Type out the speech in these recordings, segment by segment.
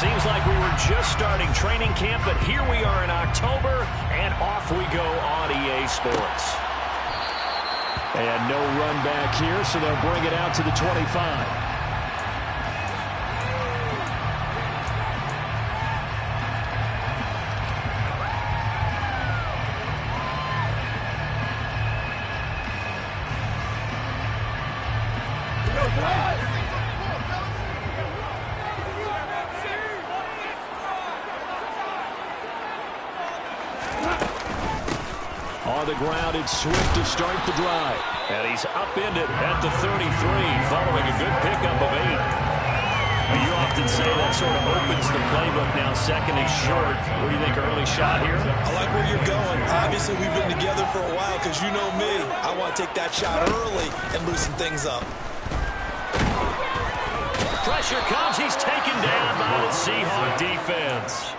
Seems like we were just starting training camp, but here we are in October, and off we go on EA Sports. And no run back here, so they'll bring it out to the 25. On the ground, it's Swift to start the drive. And he's upended at the 33, following a good pickup of 8. Now, you often say that sort of opens the playbook now, second and short. What do you think, early shot here? I like where you're going. Obviously, we've been together for a while because you know me. I want to take that shot early and loosen things up. Pressure comes. He's taken down by the Seahawk defense.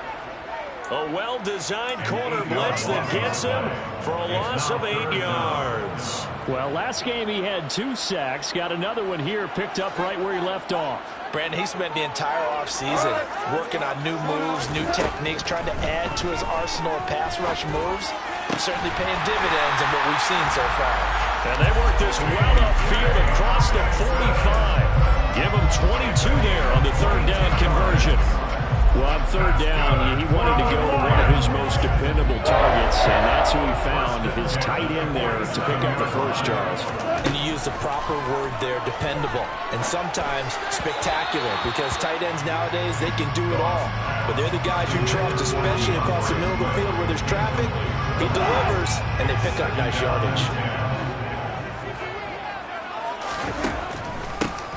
A well-designed corner blitz that gets him for a loss of 8 yards. Well, last game he had 2 sacks. Got another one here, picked up right where he left off. Brandon, he spent the entire offseason working on new moves, new techniques, trying to add to his arsenal of pass rush moves. Certainly paying dividends in what we've seen so far. And they work this well upfield across the 45. Give him 22 there on the third down conversion. Well, on third down, he wanted to go to one of his most dependable targets, and that's who he found, his tight end there to pick up the first, Charles. And you use the proper word there, dependable, and sometimes spectacular, because tight ends nowadays, they can do it all. But they're the guys you trust, especially across the middle of the field where there's traffic. He delivers, and they pick up nice yardage.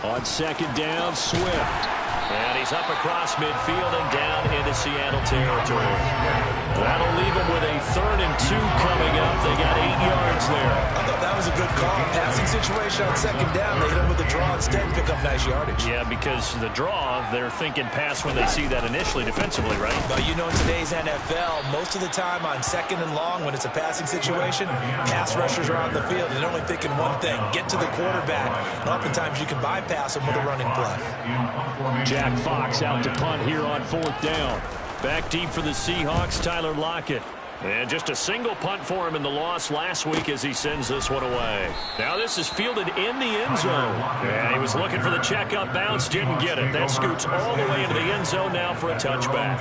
On second down, Swift. And he's up across midfield and down into Seattle territory. That'll leave him with a 3rd and 2 coming up. They got 8 yards there. I thought that was a good call. Passing situation on second down. They hit him with the draw instead and pick up nice yardage. Yeah, because the draw, they're thinking pass when they see that initially defensively, right? But you know, in today's NFL, most of the time on second and long, when it's a passing situation, pass rushers are on the field and they're only thinking one thing, get to the quarterback. And oftentimes you can bypass them with a running play. Jack Fox out to punt here on 4th down. Back deep for the Seahawks, Tyler Lockett. And just a single punt for him in the loss last week as he sends this one away. Now this is fielded in the end zone. And he was looking for the checkup bounce, didn't get it. That scoots all the way into the end zone now for a touchback.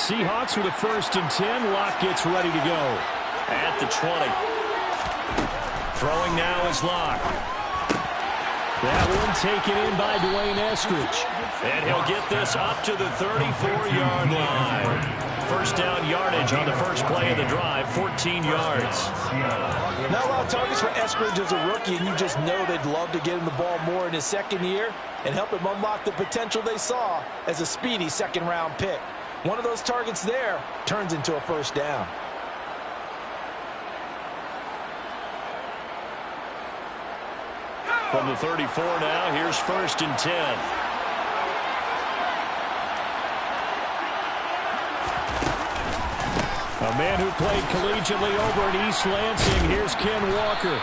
Seahawks with a 1st and 10. Locke gets ready to go. At the 20. Throwing now is Locke. That one taken in by Dwayne Eskridge. And he'll get this up to the 34-yard line. First down yardage on the first play of the drive, 14 yards. Not a lot of targets for Eskridge as a rookie, and you just know they'd love to get him the ball more in his second year and help him unlock the potential they saw as a speedy second-round pick. One of those targets there turns into a first down. From the 34 now, here's 1st and 10. A man who played collegiately over in East Lansing. Here's Ken Walker.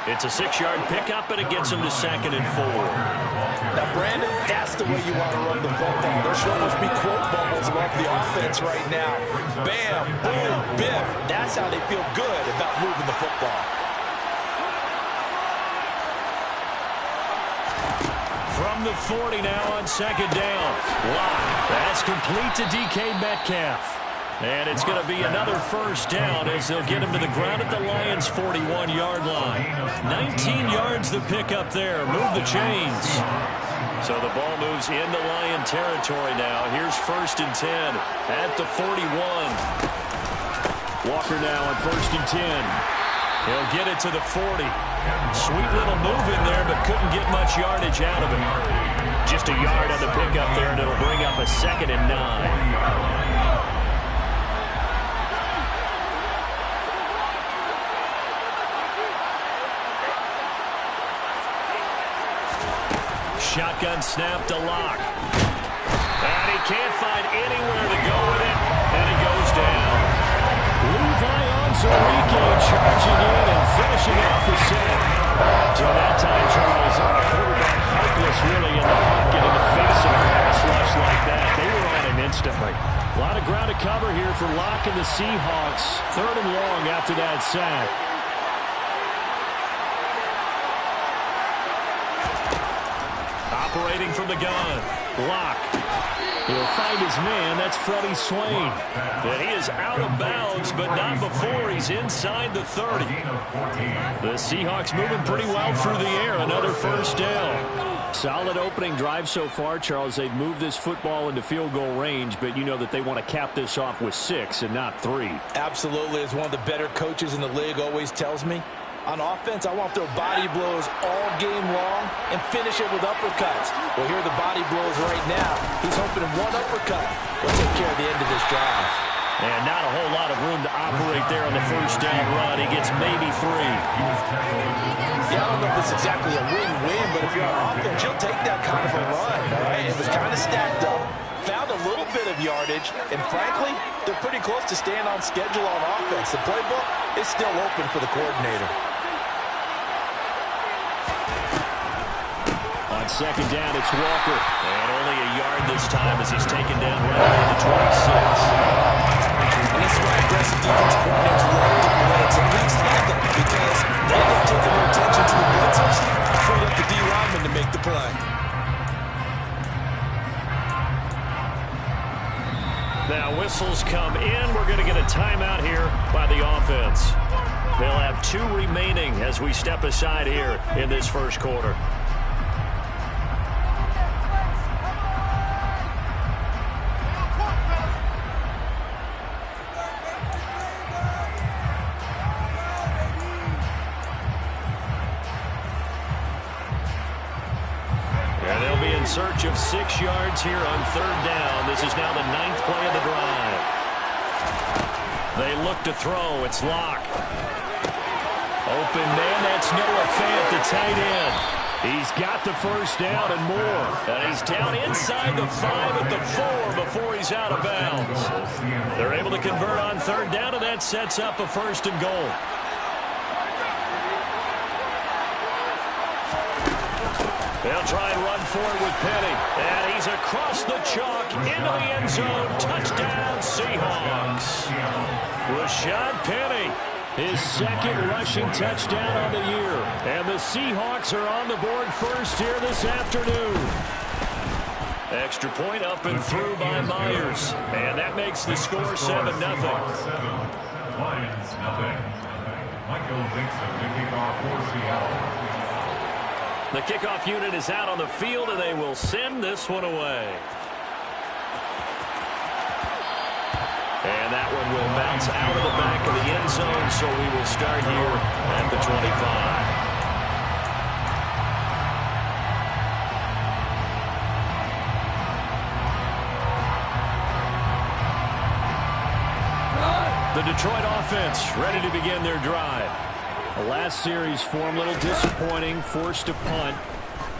It's a 6-yard pickup, and it gets him to 2nd and 4. Now, Brandon, that's the way you want to run the football. There should almost be quote bubbles above the offense right now. Bam, boom, biff. That's how they feel good about moving the football. From the 40 now on 2nd down. Wow, that's complete to DK Metcalf. And it's going to be another first down as they'll get him to the ground at the Lions' 41-yard line. 19 yards the pickup there. Move the chains. So the ball moves into Lion territory now. Here's 1st and 10 at the 41. Walker now on 1st and 10. He'll get it to the 40. Sweet little move in there, but couldn't get much yardage out of it. Just a yard on the pickup there, and it'll bring up a 2nd and 9. Shotgun snap to Locke. And he can't find anywhere to go with it, and he goes down. Levi Onwuzurike charging in and finishing off the set. So that time, Charles, quarterback helpless really in the pocket in the face of a pass rush like that. They were on him instantly. A lot of ground to cover here for Locke and the Seahawks. 3rd and long after that sack. Operating from the gun, Locke. He'll find his man. That's Freddie Swain. And he is out of bounds, but not before he's inside the 30. The Seahawks moving pretty well through the air. Another first down. Solid opening drive so far, Charles. They've moved this football into field goal range, but you know that they want to cap this off with 6 and not 3. Absolutely. As one of the better coaches in the league always tells me, on offense, I want to throw body blows all game long and finish it with uppercuts. Well, here are the body blows right now. He's hoping one uppercut will take care of the end of this drive. And not a whole lot of room to operate there on the first down run. He gets maybe 3. Yeah, I don't know if it's exactly a win-win, but if you're on offense, you'll take that kind of a run. All right? It was kind of stacked up. Found a little bit of yardage, and frankly, they're pretty close to staying on schedule on offense. The playbook is still open for the coordinator. On second down, it's Walker. And only a yard this time as he's taken down right around the 26. And this is why aggressive defense coordinators love to blitz. It leaves nothing because they end up taking their attention to the blitzers, freed up the D lineman to make the play. Now whistles come in. We're going to get a timeout here by the offense. They'll have 2 remaining as we step aside here in this first quarter. In search of 6 yards here on 3rd down. This is now the 9th play of the drive. They look to throw. It's Locke. Open man. That's Noah Fant, the tight end. He's got the first down and more. And he's down inside the 5 at the 4 before he's out of bounds. They're able to convert on 3rd down, and that sets up a 1st and goal. They'll try and run forward with Penny. And he's across the chalk into the end zone. Touchdown, Seahawks. Rashad Penny, his 2nd rushing touchdown on the year. And the Seahawks are on the board first here this afternoon. Extra point up and through by Myers. And that makes the score 7-0. Lions, nothing. Michael Dixon, the kickoff for Seattle. The kickoff unit is out on the field, and they will send this one away. And that one will bounce out of the back of the end zone, so we will start here at the 25. The Detroit offense ready to begin their drive. The last series form a little disappointing, forced a punt.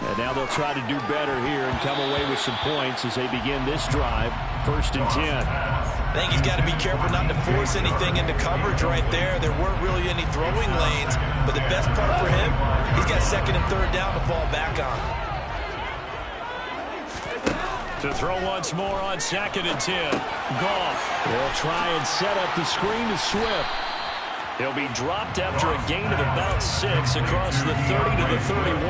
And now they'll try to do better here and come away with some points as they begin this drive. 1st and 10. I think he's got to be careful not to force anything into coverage right there. There weren't really any throwing lanes. But the best part for him, he's got 2nd and 3rd down to fall back on. To throw once more on 2nd and 10. Goff will try and set up the screen to Swift. He'll be dropped after a gain of about 6 across the 30 to the 31.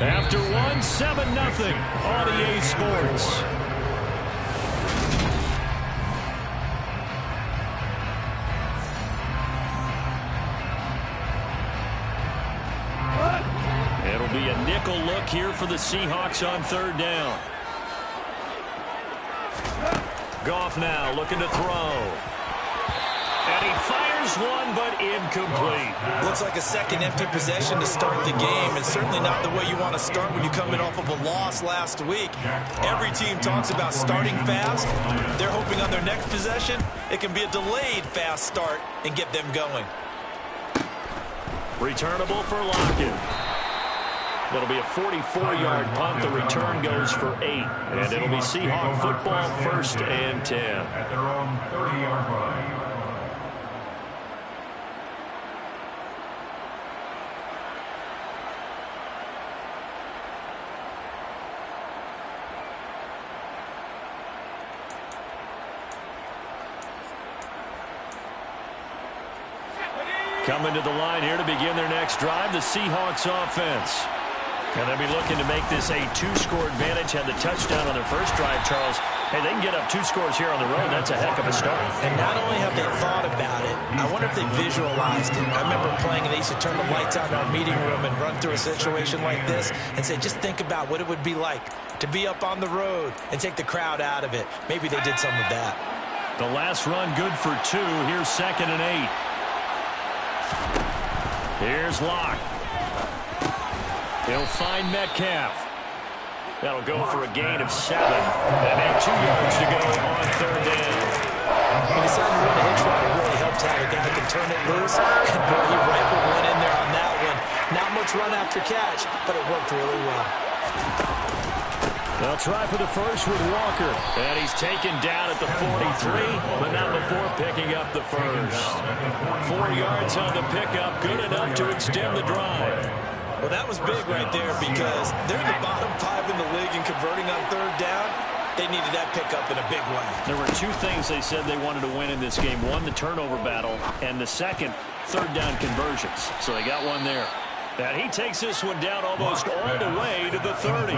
After 1, 7-0 on EA Sports. It'll be a nickel look here for the Seahawks on 3rd down. Goff now looking to throw. And he fires one, but incomplete. Looks like a 2nd empty possession to start the game, and certainly not the way you want to start when you're coming off of a loss last week. Every team talks about starting fast. They're hoping on their next possession, it can be a delayed fast start and get them going. Returnable for Lockett. It'll be a 44-yard punt. The return goes for 8. And it'll be Seahawk football, 1st and 10. At their own 30-yard line. Coming to the line here to begin their next drive, the Seahawks offense. And they'll be looking to make this a 2-score advantage. Had the touchdown on their first drive, Charles. Hey, they can get up 2 scores here on the road. That's a heck of a start. And not only have they thought about it, I wonder if they visualized it. I remember playing, and they used to turn the lights on in our meeting room and run through a situation like this and say, just think about what it would be like to be up on the road and take the crowd out of it. Maybe they did some of that. The last run good for 2. Here's 2nd and 8. Here's Locke. He'll find Metcalf. That'll go for a gain of 7. And 2 yards to go on 3rd down. He decided to run a hitch route. It really helps have a guy who can turn it loose. And boy, he rifled one in there on that one. Not much run after catch, but it worked really well. They'll try for the first with Walker. And he's taken down at the 43, but not before picking up the first. 4 yards on the pickup, good enough to extend the drive. Well, that was big right there because they're in the bottom 5 in the league in converting on 3rd down. They needed that pickup in a big way. There were 2 things they said they wanted to win in this game. One, the turnover battle, and the second, 3rd down conversions. So they got one there. And he takes this one down almost all the way to the 30.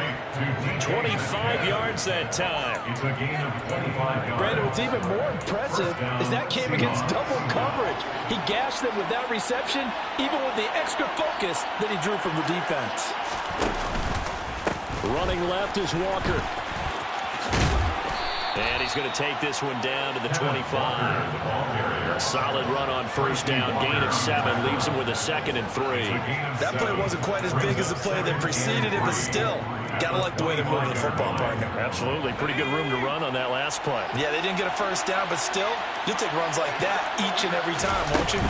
25 yards that time. It's a gain of 25 yards. Brandon, what's even more impressive is that came against double coverage. He gashed them with that reception, even with the extra focus that he drew from the defense. Running left is Walker. And he's going to take this one down to the 25. Solid run on 1st down. Gain of 7. Leaves him with a 2nd and 3. That play wasn't quite as big as the play that preceded it, but still, got to like the way they're moving the football, partner. Absolutely. Pretty good room to run on that last play. Yeah, they didn't get a 1st down, but still, you'll take runs like that each and every time, won't you?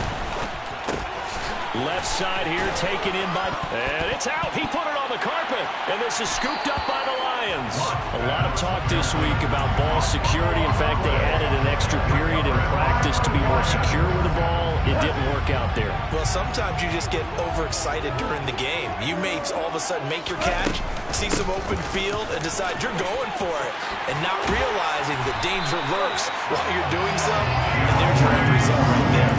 Left side here, taken in by... And it's out. He put it on the carpet. And this is scooped up by the Lions. A lot of talk this week about ball security. In fact, they added an extra period in practice to be more secure with the ball. It didn't work out there. Well, sometimes you just get overexcited during the game. You may all of a sudden make your catch, see some open field, and decide you're going for it, and not realizing the danger lurks while you're doing so. And there's your end result right there.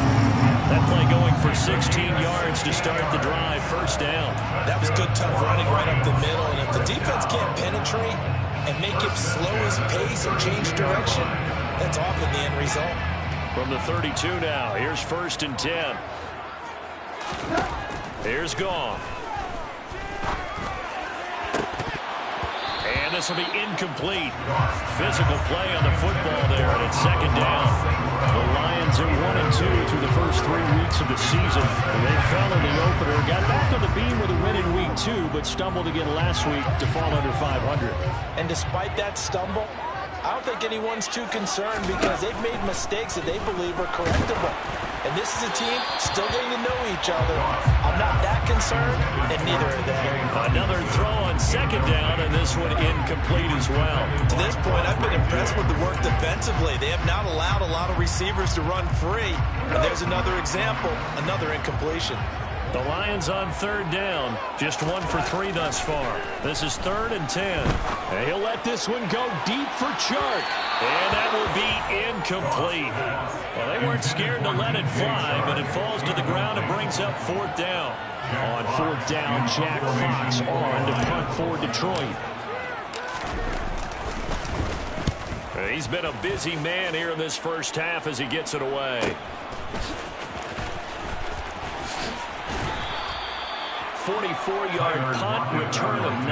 That play going for 16 yards to start the drive. 1st down. That was good, tough running right up the middle. And if the defense can't penetrate and make him slow his pace or change direction, that's often the end result. From the 32 now, here's 1st and 10. Here's Gone. And this will be incomplete. Physical play on the football there, and it's 2nd down. The Lions are 1-2 through the first 3 weeks of the season. They fell in the opener, got back on the beam with a win in week 2, but stumbled again last week to fall under 500. And despite that stumble, I don't think anyone's too concerned because they've made mistakes that they believe are correctable. And this is a team still getting to know each other. I'm not that concerned, and neither are they. Another throw on 2nd down, and this one incomplete as well. To this point, I've been impressed with the work defensively. They have not allowed a lot of receivers to run free. And there's another example, another incompletion. The Lions on 3rd down, just 1 for 3 thus far. This is 3rd and 10. And he'll let this one go deep for Chark. And that will be incomplete. Well, they weren't scared to let it fly, but it falls to the ground and brings up 4th down. On 4th down, Jack Fox on to punt for Detroit. He's been a busy man here in this first half as he gets it away. 44-yard punt, return of 9.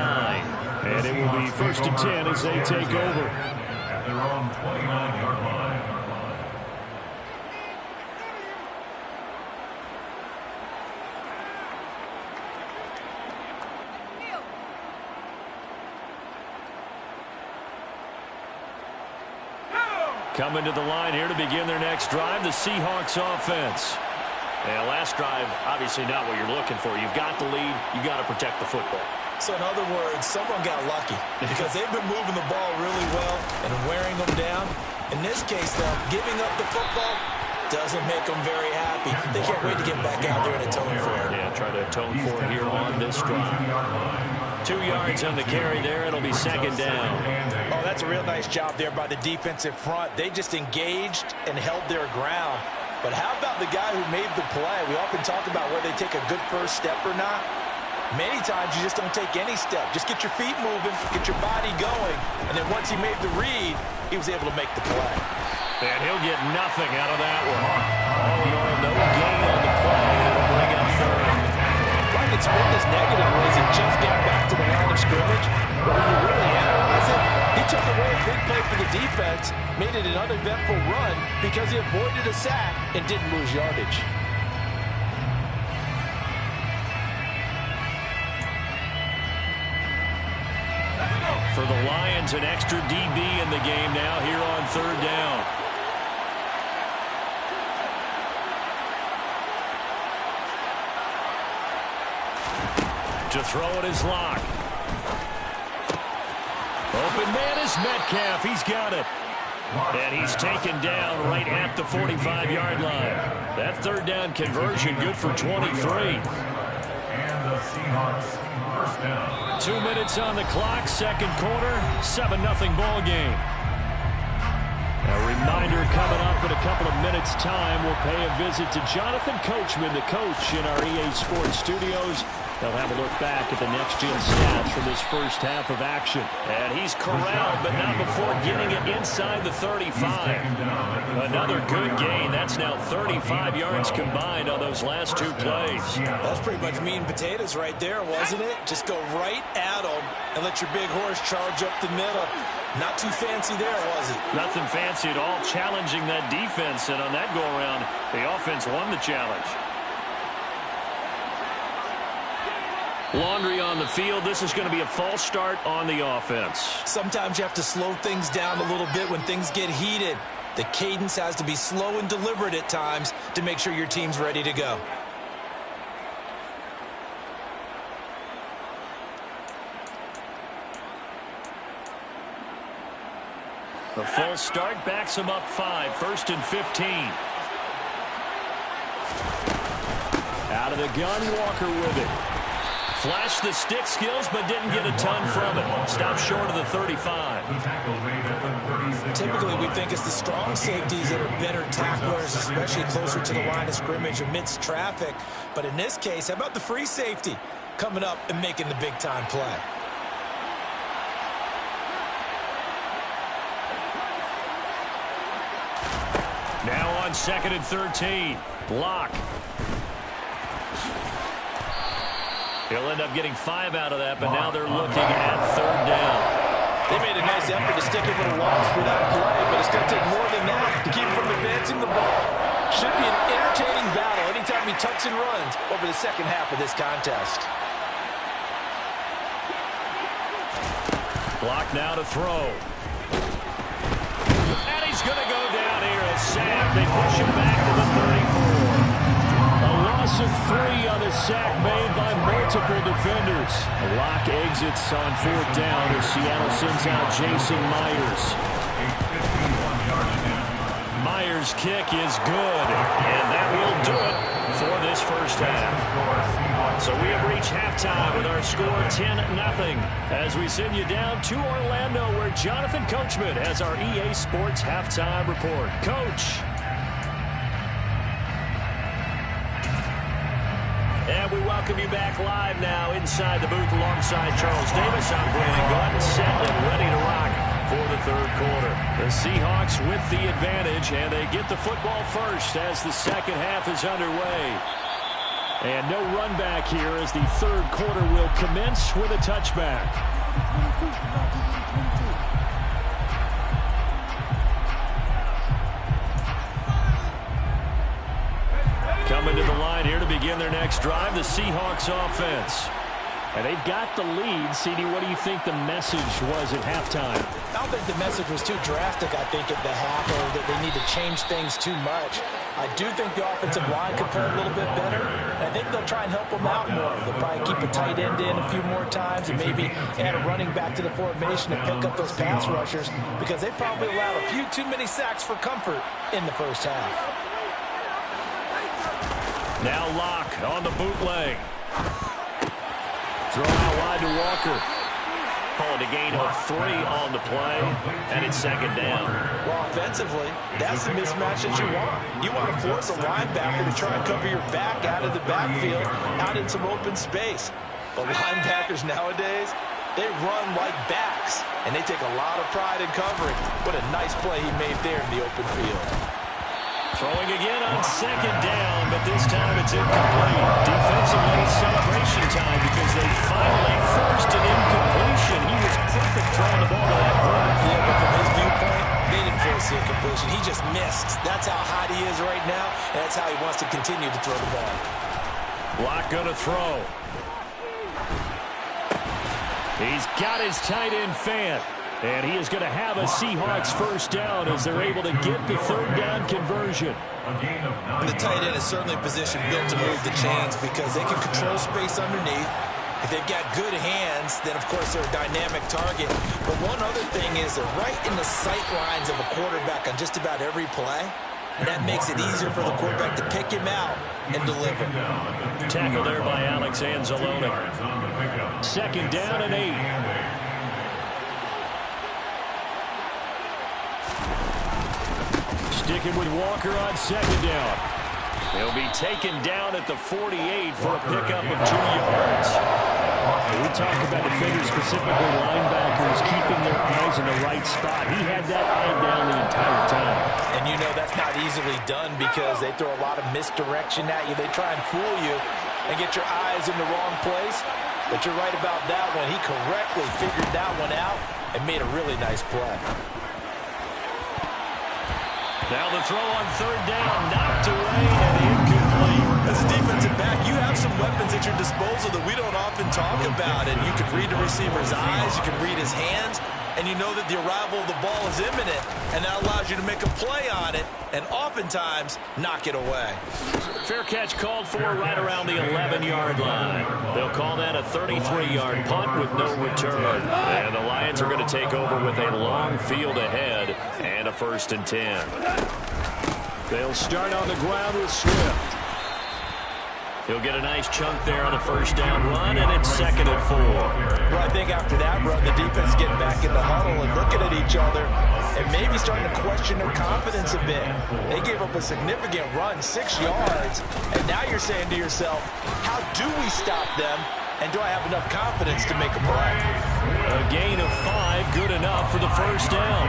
And it will be 1st and 10 as they take over. At their own 29-yard line. Coming to the line here to begin their next drive, the Seahawks offense. Yeah, last drive, obviously not what you're looking for. You've got the lead. You've got to protect the football. So in other words, someone got lucky because they've been moving the ball really well and wearing them down. In this case, though, giving up the football doesn't make them very happy. They can't wait to get back out there and atone for it. Yeah, try to atone for it here on this drive. 2 yards on the carry there. It'll be second down. Oh, that's a real nice job there by the defensive front. They just engaged and held their ground. But how about the guy who made the play? We often talk about whether they take a good first step or not. Many times you just don't take any step. Just get your feet moving, get your body going, and then once he made the read, he was able to make the play. And he'll get nothing out of that one. All in all, no gain on the play. It'll bring up third. Like it's been this negative was it just got back to the line of scrimmage. But when you really analyze it, he took away a big play for the defense, made it an uneventful run because he avoided a sack and didn't lose yardage. For the Lions, an extra DB in the game now here on third down. To throw it is Locke. Open man is Metcalf. He's got it. And he's taken down right at the 45-yard line. That third down conversion good for 23. And the Seahawks first down. 2 minutes on the clock, second quarter, 7-0 ball game. A reminder coming up in a couple of minutes' time. We'll pay a visit to Jonathan Coachman, the coach in our EA Sports studios. They'll have a look back at the next-gen stats from this first half of action. And he's corralled, but not before getting it inside the 35. Another good gain. That's now 35 yards combined on those last two plays. That's pretty much meat and potatoes right there, wasn't it? Just go right at them and let your big horse charge up the middle. Not too fancy there, was it? Nothing fancy at all, challenging that defense. And on that go-around, the offense won the challenge. Laundry on the field. This is going to be a false start on the offense. Sometimes you have to slow things down a little bit when things get heated. The cadence has to be slow and deliberate at times to make sure your team's ready to go. The false start backs him up 5. First and 15. Out of the gun, Walker with it. Flashed the stick skills, but didn't get a ton from it. Stopped short of the 35. Typically, we think it's the strong safeties that are better tacklers, especially closer to the line of scrimmage amidst traffic. But in this case, how about the free safety coming up and making the big-time play? Now on second and 13. Locke. He'll end up getting 5 out of that, but now they're looking at third down. They made a nice effort to stick him with a loss for that play, but it's going to take more than that to keep him from advancing the ball. Should be an entertaining battle anytime he tucks and runs over the second half of this contest. Block now to throw. And he's going to go down here. A sack. They push him back to the 34. A loss of 3 on a sack made by multiple defenders. Locke exits on fourth down as Seattle sends out Jason Myers. Myers' kick is good, and that will do it for this first half. So we have reached halftime with our score 10-0 as we send you down to Orlando where Jonathan Coachman has our EA Sports halftime report. Coach. And we welcome you back live now inside the booth alongside Charles Davis. I'm Brandon Gordon, set and ready to rock for the third quarter. The Seahawks with the advantage, and they get the football first as the second half is underway. And no run back here as the third quarter will commence with a touchback. Coming to the line here to begin their next drive, the Seahawks offense. And they've got the lead. CD, what do you think the message was at halftime? I don't think the message was too drastic, I think, at the half, or that they need to change things too much. I do think the offensive line could play a little bit better. I think they'll try and help them out more. They'll probably keep a tight end in a few more times and maybe add a running back to the formation to pick up those pass rushers because they probably allowed a few too many sacks for comfort in the first half. Now Locke on the bootleg. Throw out wide to Walker. Calling a gain of 3 on the play, and it's second down. Well, offensively, that's the mismatch that you want. You want to force a linebacker to try and cover your back out of the backfield, out in some open space. But linebackers nowadays, they run like backs, and they take a lot of pride in covering. What a nice play he made there in the open field. Throwing again on second down, but this time it's incomplete. Defensively, celebration time because they finally forced an incompletion. He was perfect throwing the ball to that point. Yeah, but from his viewpoint, they didn't force the incompletion. He just missed. That's how hot he is right now, and that's how he wants to continue to throw the ball. Locke gonna throw. He's got his tight end fan. And he is going to have a Seahawks first down as they're able to get the third down conversion. The tight end is certainly a position built to move the chains because they can control space underneath. If they've got good hands, then, of course, they're a dynamic target. But one other thing is they're right in the sight lines of a quarterback on just about every play. And that makes it easier for the quarterback to pick him out and deliver. Tackle there by Alex Anzalone. Second down and 8. Sticking with Walker on second down. He'll be taken down at the 48 for a pickup of 2 yards. We talk about defenders, specifically linebackers, keeping their eyes in the right spot. He had that eye down the entire time. And you know that's not easily done because they throw a lot of misdirection at you. They try and fool you and get your eyes in the wrong place. But you're right about that one. He correctly figured that one out and made a really nice play. Now the throw on third down, knocked away and incomplete. As a defensive back, you have some weapons at your disposal that we don't often talk about. And you can read the receiver's eyes, you can read his hands, and you know that the arrival of the ball is imminent. And that allows you to make a play on it and oftentimes knock it away. Fair catch called for right around the 11-yard line. They'll call that a 33-yard punt with no return. And the Lions are going to take over with a long field ahead and a 1st and 10. They'll start on the ground with Swift. He'll get a nice chunk there on the first down run, and it's 2nd and 4. Well, I think after that run, the defense getting back in the huddle and looking at each other and maybe starting to question their confidence a bit. They gave up a significant run, 6 yards, and now you're saying to yourself, how do we stop them, and do I have enough confidence to make a play? A gain of 5, good enough for the first down.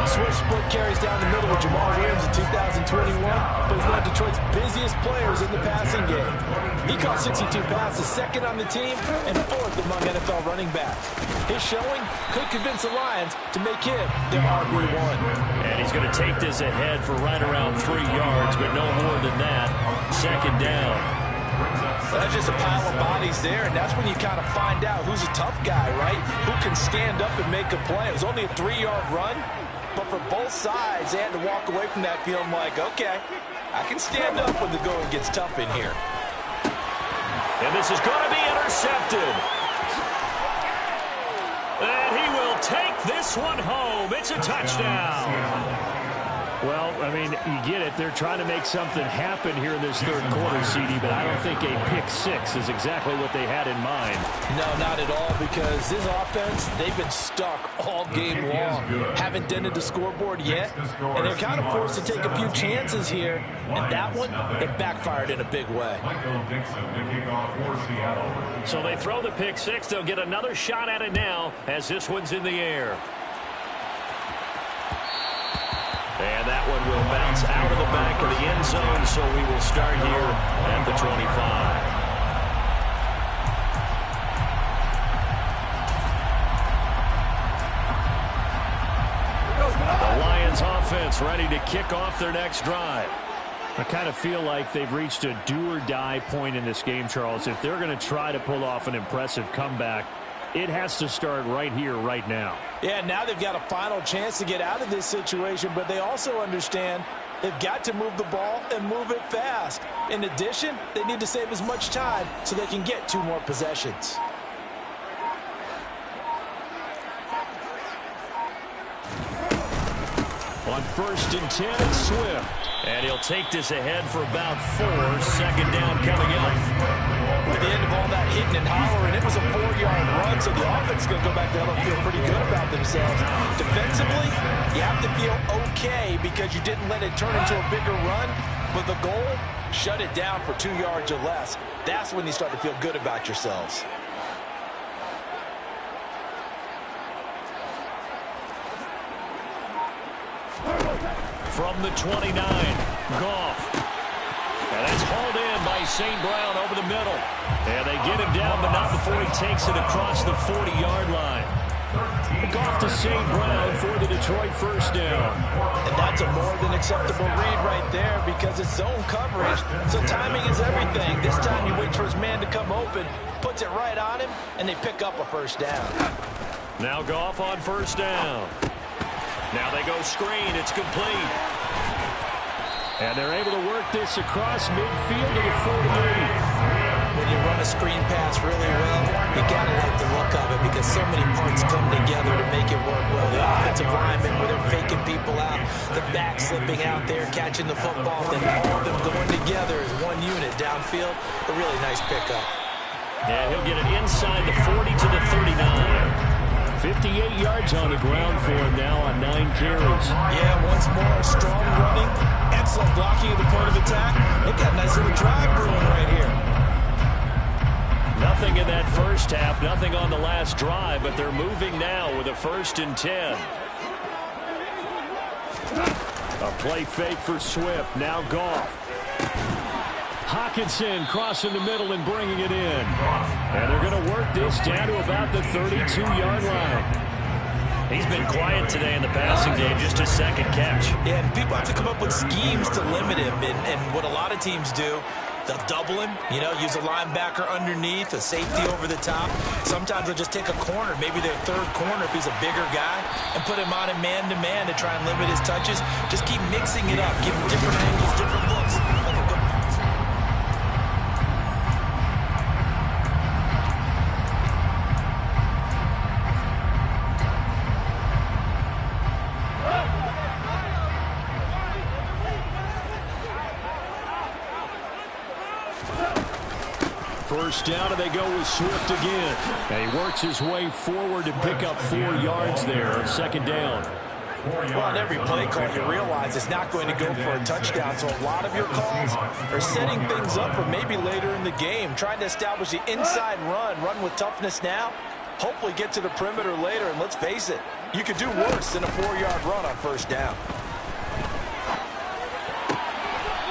Swift split carries down the middle with Jamal Williams in 2021, but he's one of Detroit's busiest players in the passing game. He caught 62 passes, 2nd on the team, and 4th among NFL running backs. His showing could convince the Lions to make him their RB1. And he's going to take this ahead for right around 3 yards, but no more than that. 2nd down. Well, that's just a pile of bodies there, and that's when you kind of find out who's a tough guy, right? Who can stand up and make a play. It was only a 3-yard run, but for both sides, they had to walk away from that feeling like, okay, I can stand up when the going gets tough in here. And this is going to be intercepted. And he will take this one home. It's a touchdown. Well, I mean, you get it. They're trying to make something happen here in this third quarter, CD, but I don't think a pick-6 is exactly what they had in mind. No, not at all, because this offense, they've been stuck all game long. Haven't dented the scoreboard yet, and they're kind of forced to take a few chances here, and that one, it backfired in a big way. So they throw the pick-6. They'll get another shot at it now as this one's in the air. And that one will bounce out of the back of the end zone, so we will start here at the 25. The Lions offense ready to kick off their next drive. I kind of feel like they've reached a do-or-die point in this game, Charles. If they're going to try to pull off an impressive comeback, it has to start right here, right now. Yeah, now they've got a final chance to get out of this situation, but they also understand They've got to move the ball and move it fast. In addition, they need to save as much time so they can get 2 more possessions. On 1st and 10, it's Swift. And he'll take this ahead for about 4. 2nd down coming up. At the end of all that hitting and hollering, it was a 4-yard run, so the offense is going to go back there and feel pretty good about themselves. Defensively, you have to feel okay because you didn't let it turn into a bigger run, but the goal, shut it down for 2 yards or less. That's when you start to feel good about yourselves. From the 29, Goff. And that's hauled in by St. Brown over the middle. And they get him down, but not before he takes it across the 40-yard line. Goff to St. Brown for the Detroit 1st down. And that's a more than acceptable read right there because it's zone coverage, so timing is everything. This time you wait for his man to come open, puts it right on him, and they pick up a 1st down. Now Goff on 1st down. Now they go screen. It's complete. And they're able to work this across midfield to the 48. When you run a screen pass really well, you got to like the look of it because so many parts come together to make it work well. The offensive linemen, where they're faking people out, the back slipping out there, catching the football, then all of them going together as one unit downfield. A really nice pickup. And he'll get it inside the 40 to the 39. 58 yards on the ground for him now on 9 carries. Yeah, once more, strong running, excellent blocking at the point of attack. They've got a nice little drive brewing right here. Nothing in that first half, nothing on the last drive, but they're moving now with a 1st and 10. A play fake for Swift, now Goff. Hawkinson crossing the middle and bringing it in. And they're going to work this down to about the 32-yard line. He's been quiet today in the passing game, just his 2nd catch. Yeah, and people have to come up with schemes to limit him. And what a lot of teams do, they'll double him, use a linebacker underneath, a safety over the top. Sometimes they'll just take a corner, maybe their 3rd corner if he's a bigger guy, and put him on a man-to-man to try and limit his touches. Just keep mixing it up, give him different angles, different looks. First down, and they go with Swift again. And he works his way forward to pick up 4 yards there on 2nd down. Well, on every play call, you realize it's not going to go for a touchdown, so a lot of your calls are setting things up for maybe later in the game, trying to establish the inside run with toughness now, hopefully get to the perimeter later, and let's face it, you could do worse than a 4-yard run on 1st down.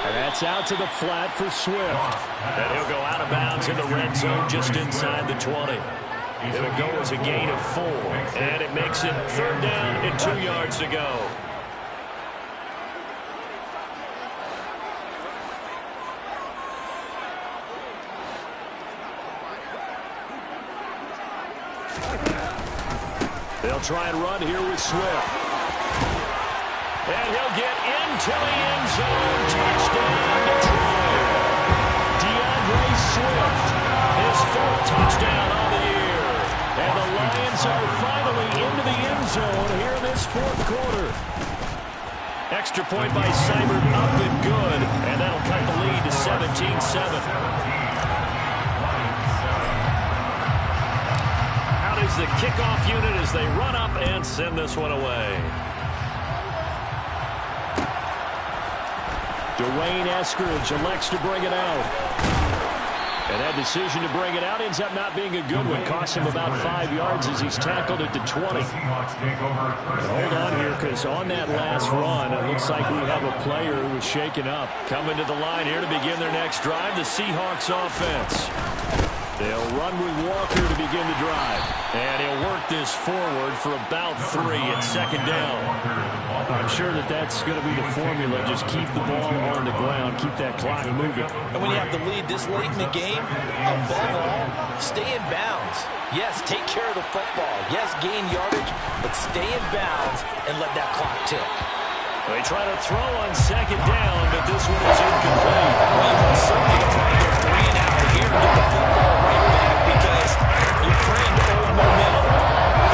And that's out to the flat for Swift. And he'll go out of bounds in the red zone just inside the 20. It'll go as a gain of 4. And it makes it 3rd down and 2 yards to go. They'll try and run here with Swift. And he'll get into the end zone. Touchdown, Detroit. DeAndre Swift, his 4th touchdown on the year. And the Lions are finally into the end zone here in this 4th quarter. Extra point by Seibert, up and good. And that'll cut the lead to 17-7. Out is the kickoff unit as they run up and send this one away. Dwayne Eskridge elects to bring it out. And that decision to bring it out ends up not being a good one. Costs him about 5 yards as he's tackled at the 20. Hold on here, because on that last run, it looks like we have a player who was shaken up. Coming to the line here to begin their next drive, the Seahawks offense. They'll run with Walker to begin the drive. And he'll work this forward for about 3 at 2nd down. I'm sure that that's going to be the formula. Just keep the ball on the ground. Keep that clock moving. And when you have the lead this late in the game, above all, stay in bounds. Yes, take care of the football. Yes, gain yardage, but stay in bounds and let that clock tick. They try to throw on second down, but this one is incomplete. Well, you certainly don't want to go 3 and out here and get the football right back because your friend, old momentum,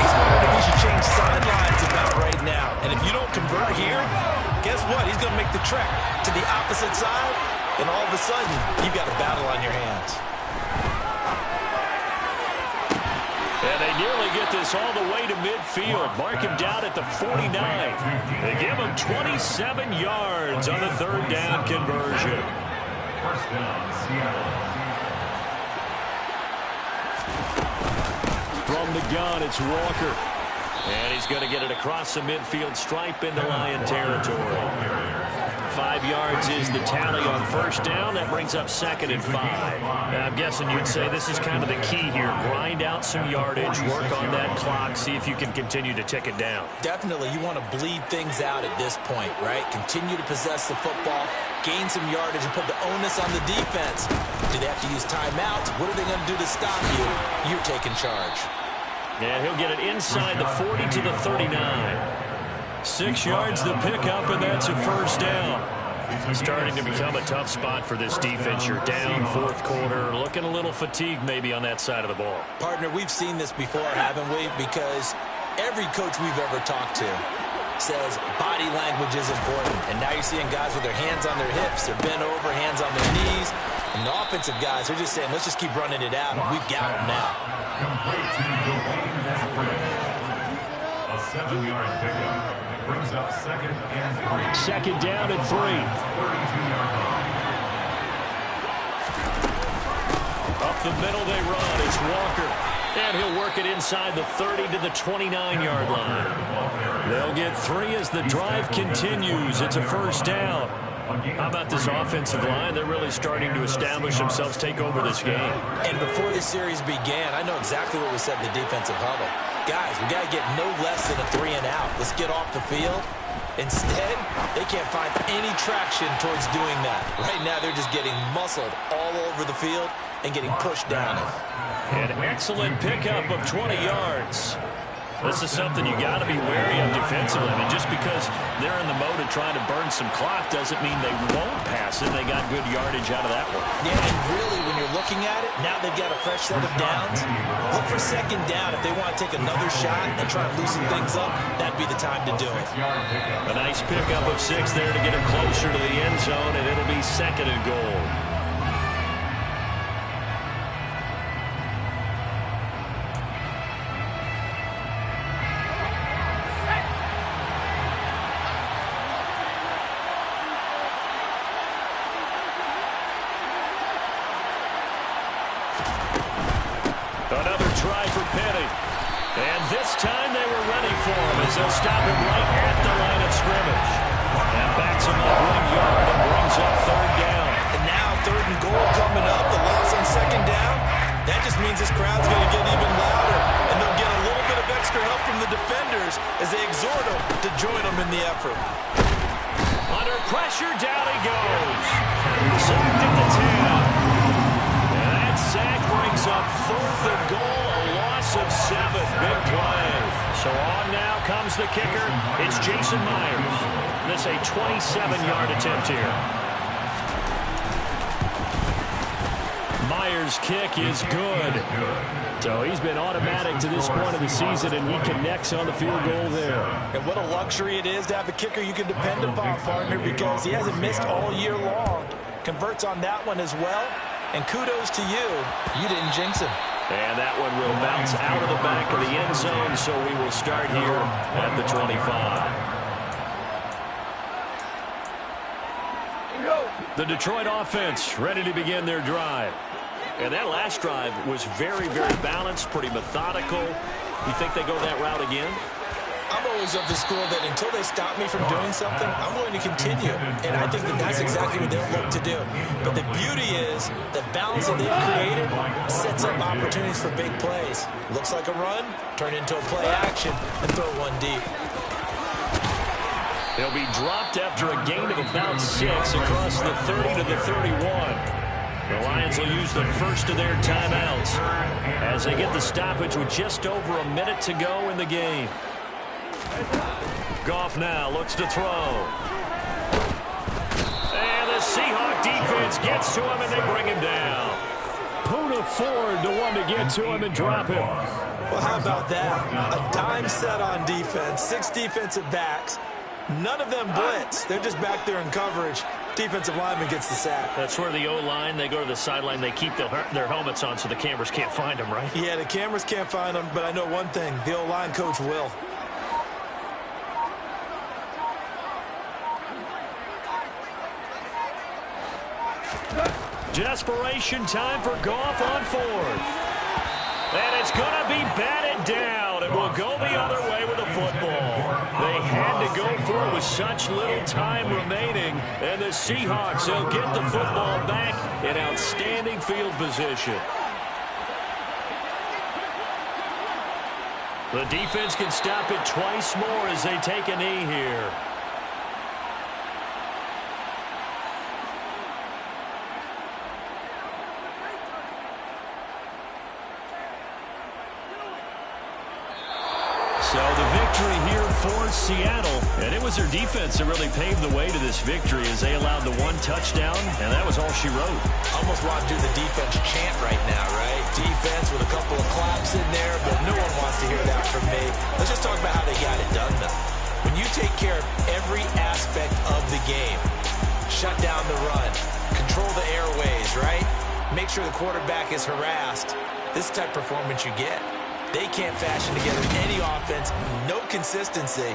he's wondering if he should change sidelines about right now. And if you don't convert here, guess what? He's going to make the trek to the opposite side, and all of a sudden, you've got a battle on your hands. And they nearly get this all the way to midfield. Mark him down at the 49. They give him 27 yards on the third down conversion. First down, Seattle. From the gun, it's Walker. And he's going to get it across the midfield stripe into Lion territory. 5 yards is the tally on first down. That brings up 2nd and 5. I'm guessing you'd say this is kind of the key here. Grind out some yardage, work on that clock, see if you can continue to tick it down. Definitely, you want to bleed things out at this point, right? Continue to possess the football, gain some yardage, and put the onus on the defense. Do they have to use timeouts? What are they going to do to stop you? You're taking charge. And he'll get it inside the 40 to the 39. 6 yards the pickup, and that's a first down. Starting to become a tough spot for this defense. You're down fourth quarter, looking a little fatigued maybe on that side of the ball. Partner, we've seen this before, haven't we? Because every coach we've ever talked to says body language is important. And now you're seeing guys with their hands on their hips, they're bent over, hands on their knees. And the offensive guys are just saying, let's just keep running it out, and we've got them now. Complete to Dwayne. A 7-yard pickup. Brings up 2nd and 3. Second down and 3. 32-yard line. Up the middle they run. It's Walker. And he'll work it inside the 30 to the 29-yard line. They'll get 3 as the drive continues. It's a first down. How about this offensive line? They're really starting to establish themselves, take over this game. And before the series began, I know exactly what we said in the defensive huddle. Guys, we got to get no less than a 3 and out. Let's get off the field. Instead, they can't find any traction towards doing that. Right now, they're just getting muscled all over the field and getting pushed down it. An excellent pickup of 20 yards. This is something you got to be wary of defensively. I mean, just because they're in the mode of trying to burn some clock doesn't mean they won't pass it. They got good yardage out of that one. Yeah, and really, when you're looking at it, now they've got a fresh set of downs. Look for second down. If they want to take another shot and try to loosen things up, that'd be the time to do it. A nice pickup of 6 there to get it closer to the end zone, and it'll be 2nd and goal. Another try for Penny. And this time they were ready for him as they'll stop him right at the line of scrimmage. And backs him up 1 yard and brings up 3rd down. And now 3rd and goal coming up. The loss on 2nd down. That just means this crowd's going to get even louder. And they'll get a little bit of extra help from the defenders as they exhort them to join them in the effort. Under pressure, down he goes. Sacked at the 10. Sack brings up 4th and goal, a loss of 7. Big play. So on now comes the kicker. It's Jason Myers. This a 27-yard attempt here. Myers' kick is good. So he's been automatic to this point of the season, and he connects on the field goal there. And what a luxury it is to have a kicker you can depend upon, partner, because he hasn't missed all year long. Converts on that one as well. And kudos to you. You didn't jinx him. And that one will bounce out of the back of the end zone, so we will start here at the 25. The Detroit offense ready to begin their drive. And that last drive was very, very balanced, pretty methodical. You think they go that route again? I'm always of the school that until they stop me from doing something, I'm going to continue. And I think that that's exactly what they'll look to do. But the beauty is the balance that they've created sets up opportunities for big plays. Looks like a run, turn into a play action, and throw one deep. They'll be dropped after a gain of about 6 across the 30 to the 31. The Lions will use the first of their timeouts as they get the stoppage with just over a minute to go in the game. Goff now looks to throw. And the Seahawk defense gets to him, and they bring him down. Poona Ford, the one to get to him and drop him. Well, how about that? A dime set on defense, 6 defensive backs. None of them blitz. They're just back there in coverage. Defensive lineman gets the sack. That's where the O-line, they go to the sideline, they keep their helmets on so the cameras can't find them, right? Yeah, the cameras can't find them, but I know one thing. The O-line coach will. Desperation time for Goff on 4th. And it's going to be batted down. It will go the other way with the football. They had to go through with such little time remaining. And the Seahawks, they'll get the football back in outstanding field position. The defense can stop it twice more as they take a knee here. So the victory here for Seattle, and it was their defense that really paved the way to this victory as they allowed the 1 touchdown, and that was all she wrote. Almost want to do the defense chant right now, right? Defense with a couple of claps in there, but no one wants to hear that from me. Let's just talk about how they got it done, though. When you take care of every aspect of the game, shut down the run, control the airways, right? Make sure the quarterback is harassed. This type of performance you get. They can't fashion together any offense, no consistency,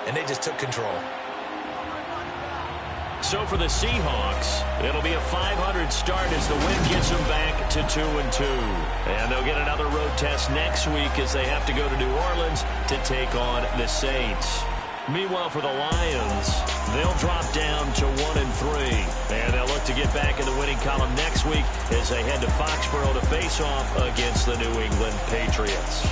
and they just took control. So for the Seahawks, it'll be a 500 start as the win gets them back to 2-2. And they'll get another road test next week as they have to go to New Orleans to take on the Saints. Meanwhile, for the Lions, they'll drop down to 1-3. And they'll look to get back in the winning column next week as they head to Foxborough to face off against the New England Patriots.